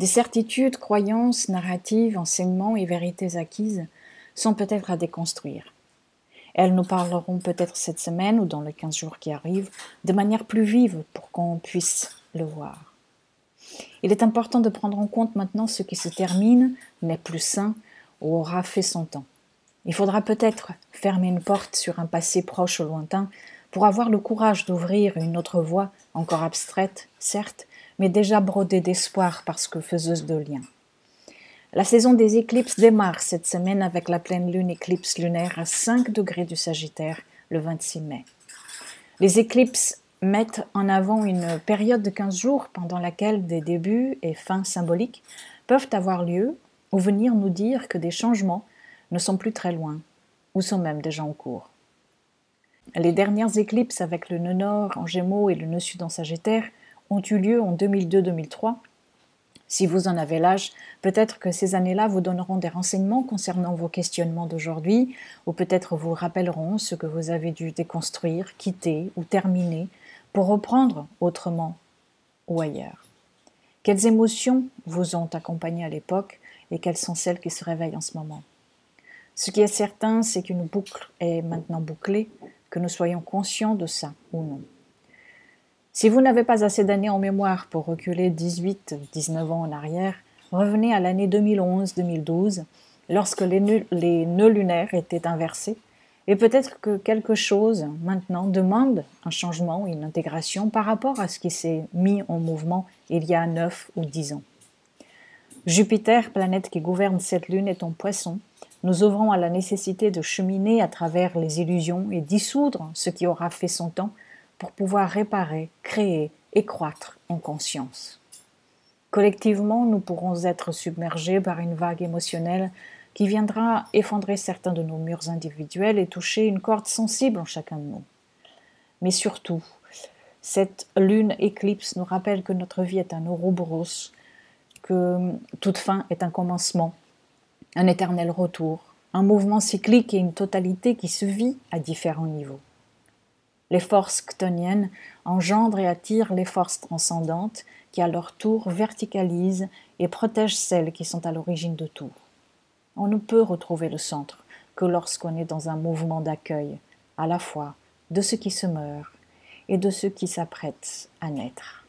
Des certitudes, croyances, narratives, enseignements et vérités acquises sont peut-être à déconstruire. Elles nous parleront peut-être cette semaine ou dans les 15 jours qui arrivent de manière plus vive pour qu'on puisse le voir. Il est important de prendre en compte maintenant ce qui se termine, n'est plus sain ou aura fait son temps. Il faudra peut-être fermer une porte sur un passé proche ou lointain pour avoir le courage d'ouvrir une autre voie, encore abstraite, certes, mais déjà brodée d'espoir parce que faiseuse de liens. La saison des éclipses démarre cette semaine avec la pleine lune éclipse lunaire à 5 degrés du Sagittaire le 26 mai. Les éclipses mettent en avant une période de 15 jours pendant laquelle des débuts et fins symboliques peuvent avoir lieu ou venir nous dire que des changements ne sont plus très loin ou sont même déjà en cours. Les dernières éclipses avec le nœud nord en Gémeaux et le nœud sud en Sagittaire ont eu lieu en 2002-2003. Si vous en avez l'âge, peut-être que ces années-là vous donneront des renseignements concernant vos questionnements d'aujourd'hui, ou peut-être vous rappelleront ce que vous avez dû déconstruire, quitter ou terminer pour reprendre autrement ou ailleurs. Quelles émotions vous ont accompagné à l'époque et quelles sont celles qui se réveillent en ce moment? Ce qui est certain, c'est qu'une boucle est maintenant bouclée, que nous soyons conscients de ça ou non. Si vous n'avez pas assez d'années en mémoire pour reculer 18-19 ans en arrière, revenez à l'année 2011-2012, lorsque les nœuds lunaires étaient inversés, et peut-être que quelque chose, maintenant, demande un changement, une intégration par rapport à ce qui s'est mis en mouvement il y a 9 ou 10 ans. Jupiter, planète qui gouverne cette lune, est en Poisson. Nous ouvrons à la nécessité de cheminer à travers les illusions et dissoudre ce qui aura fait son temps pour pouvoir réparer, créer et croître en conscience. Collectivement, nous pourrons être submergés par une vague émotionnelle qui viendra effondrer certains de nos murs individuels et toucher une corde sensible en chacun de nous. Mais surtout, cette lune éclipse nous rappelle que notre vie est un ouroboros, que toute fin est un commencement, un éternel retour, un mouvement cyclique et une totalité qui se vit à différents niveaux. Les forces chtoniennes engendrent et attirent les forces transcendantes qui à leur tour verticalisent et protègent celles qui sont à l'origine de tout. On ne peut retrouver le centre que lorsqu'on est dans un mouvement d'accueil, à la fois de ce qui se meurt et de ce qui s'apprête à naître.